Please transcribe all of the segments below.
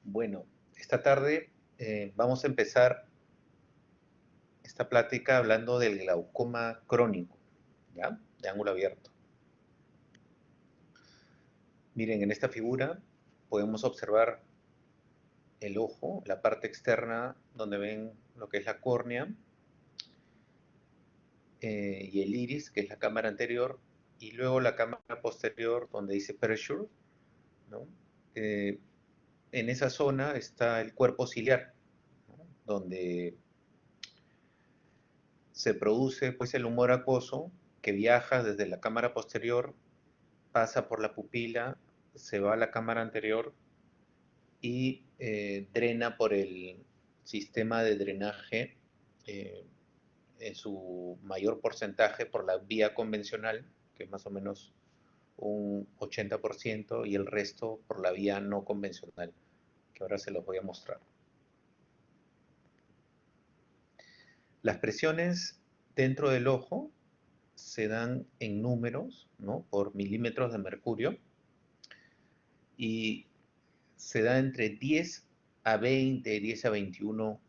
Bueno, esta tarde vamos a empezar esta plática hablando del glaucoma crónico, ¿ya? De ángulo abierto. Miren, en esta figura podemos observar el ojo, la parte externa donde ven lo que es la córnea, y el iris, que es la cámara anterior, y luego la cámara posterior donde dice pressure, ¿no? Eh, en esa zona está el cuerpo ciliar, ¿no? Donde se produce pues el humor acuoso que viaja desde la cámara posterior, pasa por la pupila, se va a la cámara anterior y drena por el sistema de drenaje, eh, en su mayor porcentaje por la vía convencional, que es más o menos un 80%, y el resto por la vía no convencional, que ahora se los voy a mostrar. Las presiones dentro del ojo se dan en números, ¿no? Por milímetros de mercurio, y se da entre 10 a 20, 10 a 21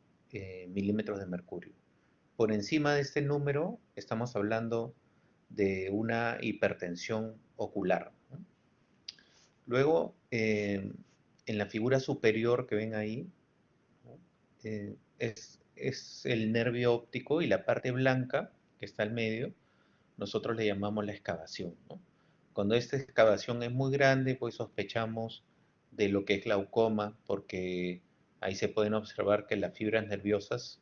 milímetros de mercurio. Por encima de este número estamos hablando de una hipertensión ocular, ¿no? Luego, en la figura superior que ven ahí, ¿no? Es el nervio óptico, y la parte blanca que está al medio, nosotros le llamamos la excavación, ¿no? Cuando esta excavación es muy grande, pues sospechamos de lo que es glaucoma, porque ahí se pueden observar que las fibras nerviosas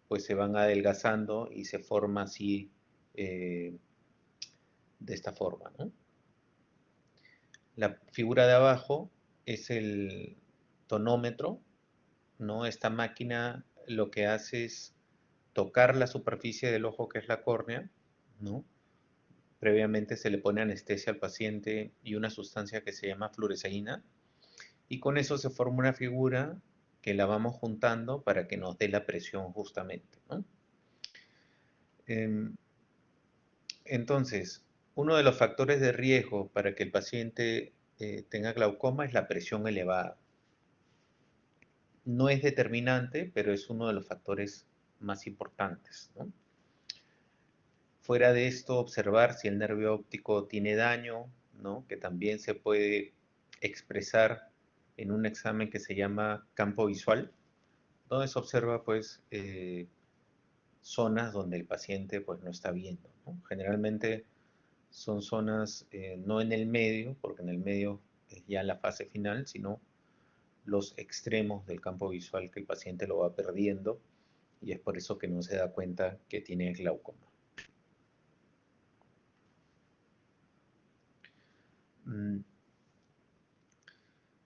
pues se van adelgazando y se forma así, eh, de esta forma, ¿no? La figura de abajo es el tonómetro, ¿no? Esta máquina lo que hace es tocar la superficie del ojo, que es la córnea, ¿no? Previamente se le pone anestesia al paciente y una sustancia que se llama fluoresceína, y con eso se forma una figura que la vamos juntando para que nos dé la presión justamente, ¿no? Em, Entonces, uno de los factores de riesgo para que el paciente tenga glaucoma es la presión elevada. No es determinante, pero es uno de los factores más importantes, ¿no? Fuera de esto, observar si el nervio óptico tiene daño, ¿no? Que también se puede expresar en un examen que se llama campo visual, donde se observa pues zonas donde el paciente pues no está viendo, ¿no? Generalmente son zonas, no en el medio, porque en el medio es ya la fase final, sino los extremos del campo visual, que el paciente lo va perdiendo, y es por eso que no se da cuenta que tiene glaucoma.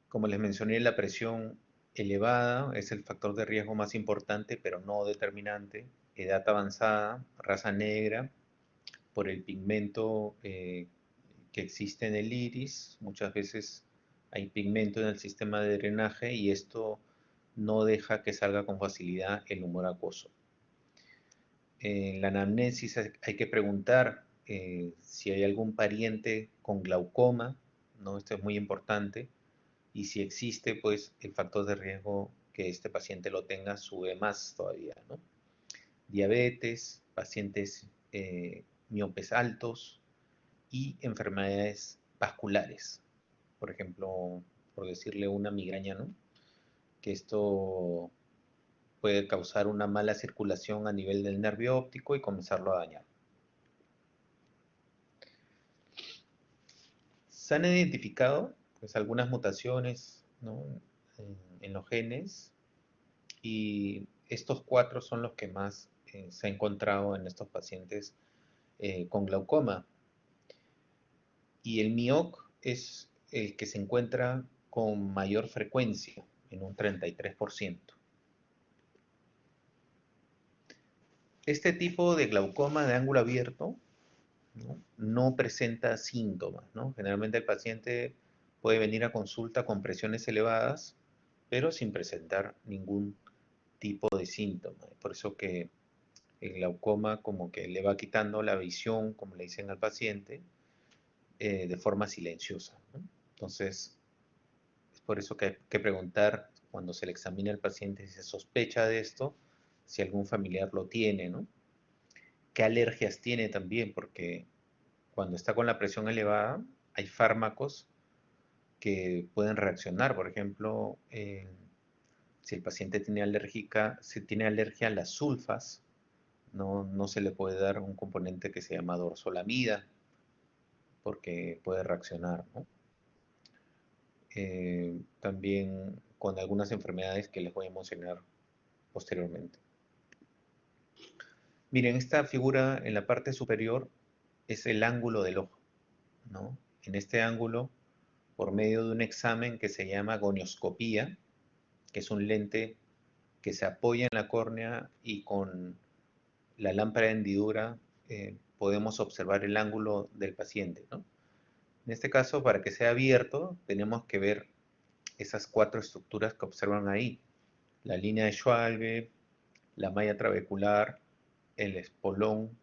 Como les mencioné, la presión elevada es el factor de riesgo más importante, pero no determinante. Edad avanzada, raza negra, por el pigmento que existe en el iris. Muchas veces hay pigmento en el sistema de drenaje y esto no deja que salga con facilidad el humor acuoso. En la anamnesis hay que preguntar si hay algún pariente con glaucoma, ¿no? Esto es muy importante. Y si existe, pues el factor de riesgo que este paciente lo tenga sube más todavía, ¿no? Diabetes, pacientes miopes altos y enfermedades vasculares. Por ejemplo, por decirle una migraña, ¿no? Que esto puede causar una mala circulación a nivel del nervio óptico y comenzarlo a dañar. Se han identificado pues algunas mutaciones, ¿no? en los genes, y estos 4 son los que más se ha encontrado en estos pacientes con glaucoma. Y el MIOC es el que se encuentra con mayor frecuencia, en un 33%. Este tipo de glaucoma de ángulo abierto, no presenta síntomas, ¿no? Generalmente el paciente puede venir a consulta con presiones elevadas, pero sin presentar ningún tipo de síntoma. Por eso que el glaucoma como que le va quitando la visión, como le dicen al paciente, de forma silenciosa, ¿no? Entonces, es por eso que hay que preguntar cuando se le examina al paciente y se sospecha de esto, si algún familiar lo tiene, ¿no? ¿Qué alergias tiene también? Porque cuando está con la presión elevada, hay fármacos que pueden reaccionar. Por ejemplo, si el paciente tiene si tiene alergia a las sulfas, no se le puede dar un componente que se llama dorzolamida, porque puede reaccionar, ¿no? También con algunas enfermedades que les voy a mencionar posteriormente. Miren, esta figura en la parte superior es el ángulo del ojo, ¿no? En este ángulo, por medio de un examen que se llama gonioscopía, que es un lente que se apoya en la córnea y con la lámpara de hendidura podemos observar el ángulo del paciente, ¿no? En este caso, para que sea abierto, tenemos que ver esas cuatro estructuras que observan ahí. La línea de Schwalbe, la malla trabecular, el espolón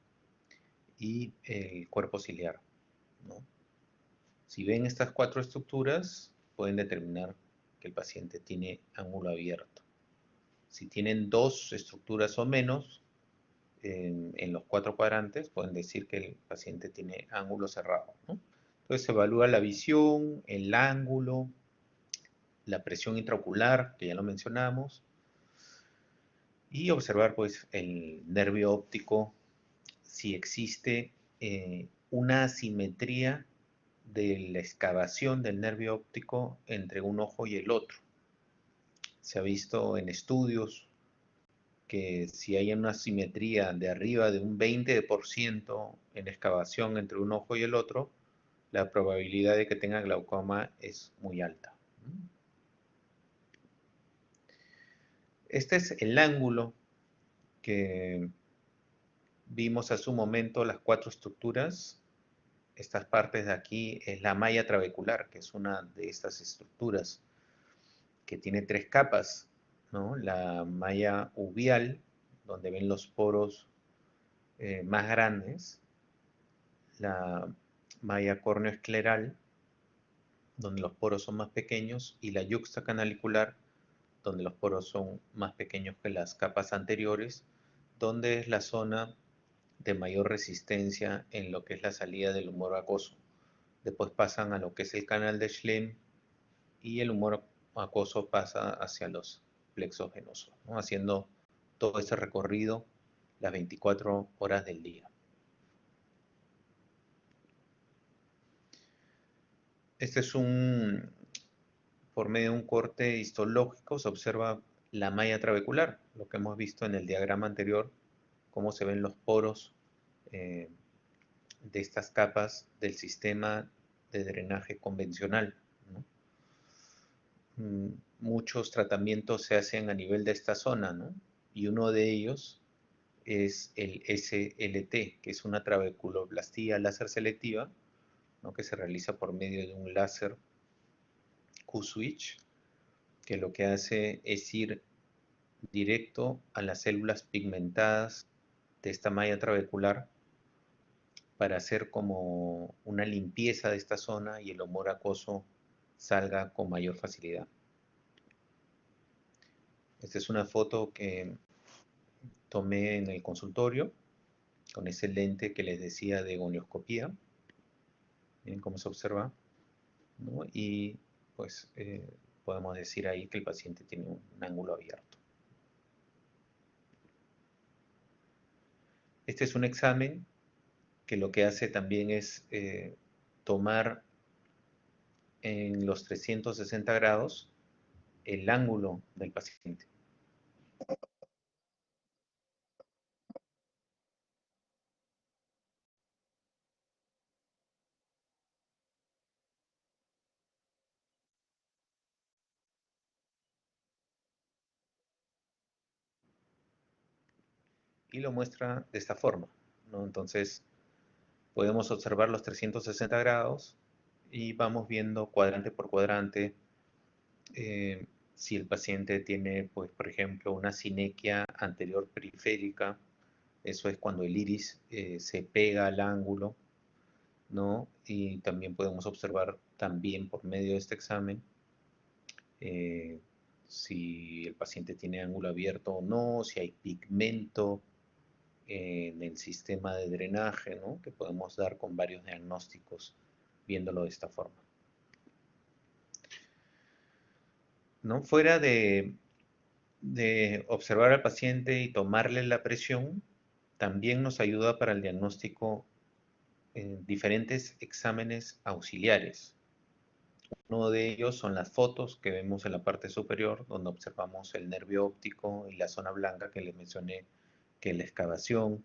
y el cuerpo ciliar, ¿no? Si ven estas cuatro estructuras, pueden determinar que el paciente tiene ángulo abierto. Si tienen dos estructuras o menos en los cuatro cuadrantes, pueden decir que el paciente tiene ángulo cerrado, ¿no? Entonces se evalúa la visión, el ángulo, la presión intraocular, que ya lo mencionamos, y observar pues el nervio óptico, si existe una asimetría de la excavación del nervio óptico entre un ojo y el otro. Se ha visto en estudios que si hay una asimetría de arriba de un 20% en excavación entre un ojo y el otro, la probabilidad de que tenga glaucoma es muy alta. Este es el ángulo que vimos hace un momento, las cuatro estructuras. Estas partes de aquí es la malla trabecular, que es una de estas estructuras que tiene tres capas, ¿no? La malla uveal, donde ven los poros más grandes, la malla córneo-escleral, donde los poros son más pequeños, y la yuxta canalicular, donde los poros son más pequeños que las capas anteriores, donde es la zona de mayor resistencia en lo que es la salida del humor acuoso. Después pasan a lo que es el canal de Schlemm y el humor acuoso pasa hacia los plexos venosos, ¿no? Haciendo todo ese recorrido las 24 horas del día. Este es por medio de un corte histológico, se observa la malla trabecular, lo que hemos visto en el diagrama anterior, cómo se ven los poros de estas capas del sistema de drenaje convencional, ¿no? Muchos tratamientos se hacen a nivel de esta zona, ¿no? Y uno de ellos es el SLT, que es una trabeculoplastía láser selectiva, ¿no? Que se realiza por medio de un láser Q-switch, que lo que hace es ir directo a las células pigmentadas de esta malla trabecular para hacer como una limpieza de esta zona y el humor acuoso salga con mayor facilidad. Esta es una foto que tomé en el consultorio con ese lente que les decía de gonioscopía. Miren cómo se observa, ¿no? Y pues podemos decir ahí que el paciente tiene un ángulo abierto. Este es un examen que lo que hace también es tomar en los 360 grados el ángulo del paciente. Y lo muestra de esta forma, ¿no? Entonces podemos observar los 360 grados y vamos viendo cuadrante por cuadrante si el paciente tiene, pues, por ejemplo, una sinequia anterior periférica. Eso es cuando el iris se pega al ángulo, ¿no? Y también podemos observar también por medio de este examen si el paciente tiene ángulo abierto o no, si hay pigmento en el sistema de drenaje, ¿no? Que podemos dar con varios diagnósticos viéndolo de esta forma. ¿No? Fuera de observar al paciente y tomarle la presión, también nos ayuda para el diagnóstico diferentes exámenes auxiliares. Uno de ellos son las fotos que vemos en la parte superior, donde observamos el nervio óptico y la zona blanca que les mencioné, que es la excavación.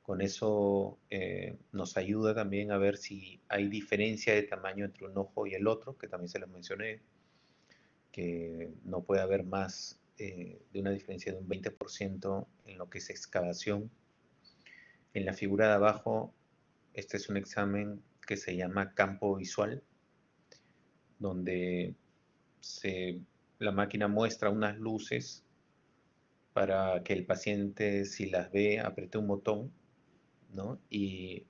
Con eso nos ayuda también a ver si hay diferencia de tamaño entre un ojo y el otro, que también se los mencioné, que no puede haber más de una diferencia de un 20% en lo que es excavación. En la figura de abajo, este es un examen que se llama campo visual, donde la máquina muestra unas luces para que el paciente, si las ve, apriete un botón, ¿no? Y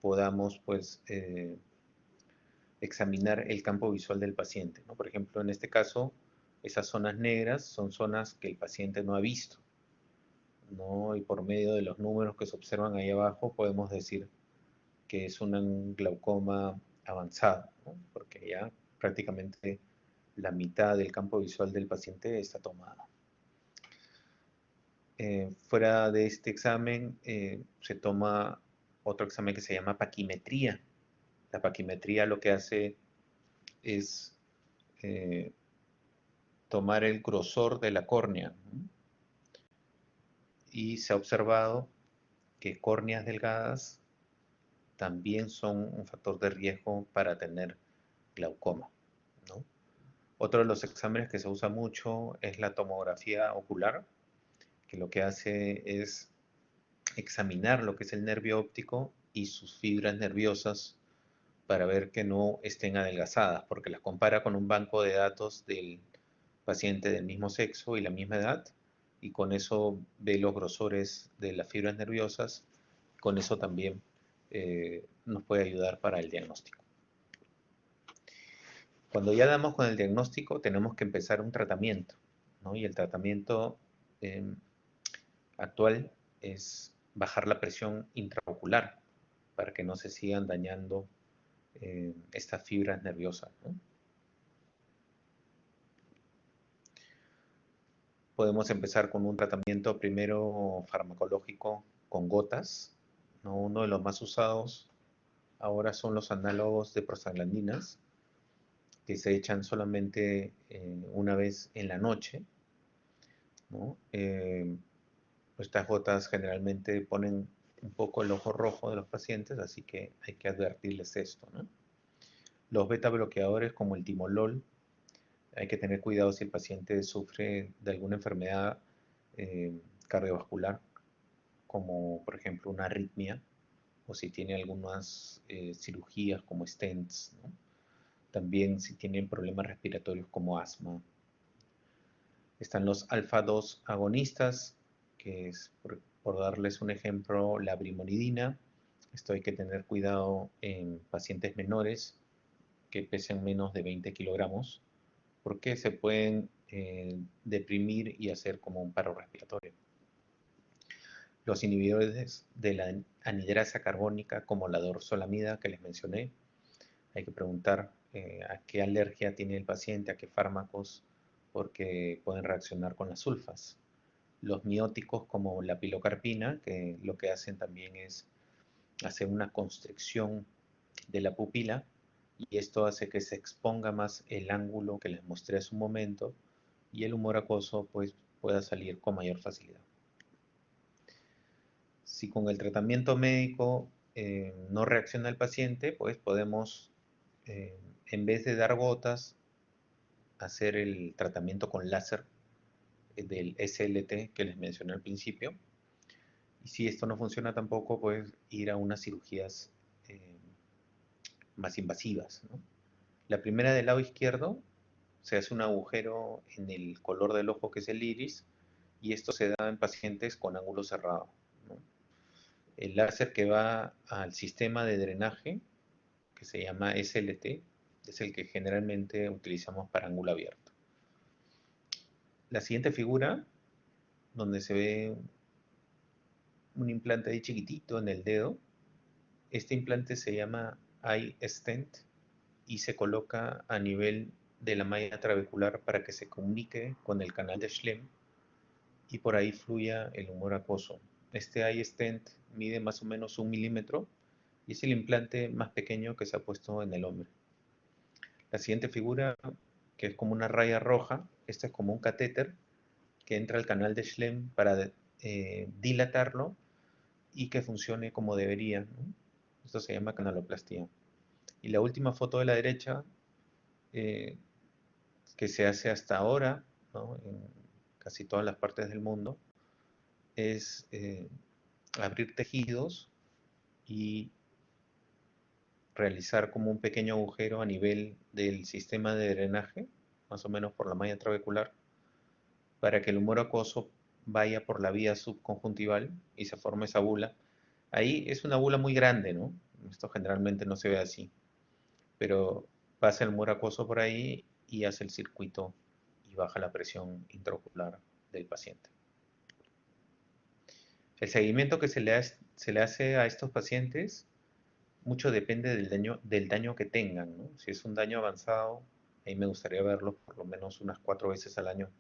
podamos, pues, examinar el campo visual del paciente, ¿no? Por ejemplo, en este caso, esas zonas negras son zonas que el paciente no ha visto, ¿no? Y por medio de los números que se observan ahí abajo, podemos decir que es un glaucoma avanzado, ¿no? Porque ya prácticamente la mitad del campo visual del paciente está tomada. Fuera de este examen se toma otro examen que se llama paquimetría. La paquimetría lo que hace es tomar el grosor de la córnea, ¿no? Y se ha observado que córneas delgadas también son un factor de riesgo para tener glaucoma, ¿no? Otro de los exámenes que se usa mucho es la tomografía ocular, que lo que hace es examinar lo que es el nervio óptico y sus fibras nerviosas para ver que no estén adelgazadas, porque las compara con un banco de datos del paciente del mismo sexo y la misma edad, y con eso ve los grosores de las fibras nerviosas, con eso también nos puede ayudar para el diagnóstico. Cuando ya damos con el diagnóstico, tenemos que empezar un tratamiento, ¿no? Y el tratamiento actual es bajar la presión intraocular para que no se sigan dañando estas fibras nerviosas, ¿no? Podemos empezar con un tratamiento primero farmacológico con gotas, ¿no? Uno de los más usados ahora son los análogos de prostaglandinas, que se echan solamente una vez en la noche, ¿no? Estas gotas generalmente ponen un poco el ojo rojo de los pacientes, así que hay que advertirles esto, ¿no? Los beta bloqueadores como el timolol, hay que tener cuidado si el paciente sufre de alguna enfermedad cardiovascular, como por ejemplo una arritmia, o si tiene algunas cirugías como stents, ¿no? También si tienen problemas respiratorios como asma. Están los alfa-2 agonistas, que es, por darles un ejemplo, la brimonidina. Esto hay que tener cuidado en pacientes menores que pesen menos de 20 kilogramos, porque se pueden deprimir y hacer como un paro respiratorio. Los inhibidores de la anhidrasa carbónica, como la dorzolamida que les mencioné, hay que preguntar a qué alergia tiene el paciente, a qué fármacos, porque pueden reaccionar con las sulfas. Los mióticos como la pilocarpina, que lo que hacen también es hacer una constricción de la pupila, y esto hace que se exponga más el ángulo que les mostré hace un momento, y el humor acuoso pues pueda salir con mayor facilidad. Si con el tratamiento médico no reacciona el paciente, pues podemos, en vez de dar gotas, hacer el tratamiento con láser del SLT que les mencioné al principio. Y si esto no funciona tampoco, pues ir a unas cirugías más invasivas, ¿no? La primera del lado izquierdo, se hace un agujero en el color del ojo que es el iris, y esto se da en pacientes con ángulo cerrado, ¿no? El láser que va al sistema de drenaje, que se llama SLT, es el que generalmente utilizamos para ángulo abierto. La siguiente figura, donde se ve un implante ahí chiquitito en el dedo, este implante se llama Eye Stent y se coloca a nivel de la malla trabecular para que se comunique con el canal de Schlemm y por ahí fluya el humor acuoso. Este Eye Stent mide más o menos 1 milímetro y es el implante más pequeño que se ha puesto en el hombre. La siguiente figura, que es como una raya roja, esta es como un catéter que entra al canal de Schlemm para dilatarlo y que funcione como debería, ¿no? Esto se llama canaloplastía. Y la última foto de la derecha, eh, que se hace hasta ahora, ¿no?, en casi todas las partes del mundo, es abrir tejidos y realizar como un pequeño agujero a nivel del sistema de drenaje, más o menos por la malla trabecular, para que el humor acuoso vaya por la vía subconjuntival y se forme esa bula. Ahí es una bula muy grande, ¿no? Esto generalmente no se ve así, pero pasa el humor acuoso por ahí y hace el circuito y baja la presión intraocular del paciente. El seguimiento que se le hace a estos pacientes mucho depende del daño que tengan, ¿no? Si es un daño avanzado, ahí me gustaría verlo por lo menos unas 4 veces al año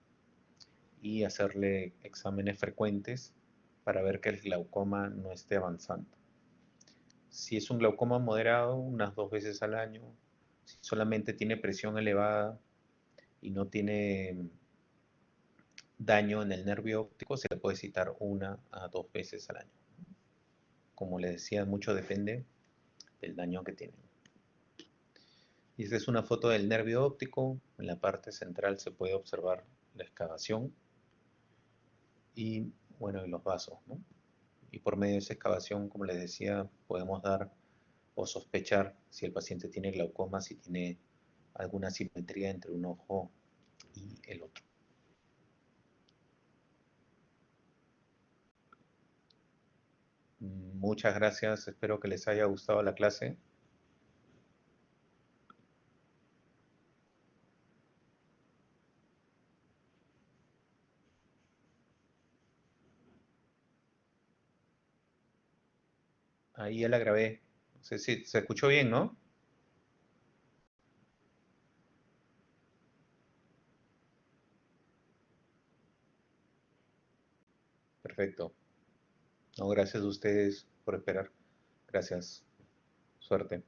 y hacerle exámenes frecuentes para ver que el glaucoma no esté avanzando. Si es un glaucoma moderado, unas 2 veces al año. Si solamente tiene presión elevada y no tiene daño en el nervio óptico, se le puede citar 1 a 2 veces al año. Como les decía, mucho depende del daño que tienen. Y esta es una foto del nervio óptico. En la parte central se puede observar la excavación y, bueno, y los vasos, ¿no? Y por medio de esa excavación, como les decía, podemos dar o sospechar si el paciente tiene glaucoma, si tiene alguna asimetría entre un ojo y el otro. Muchas gracias, espero que les haya gustado la clase. Ahí ya la grabé. No sé si se escuchó bien, ¿no? Perfecto. No, gracias a ustedes por esperar. Gracias. Suerte.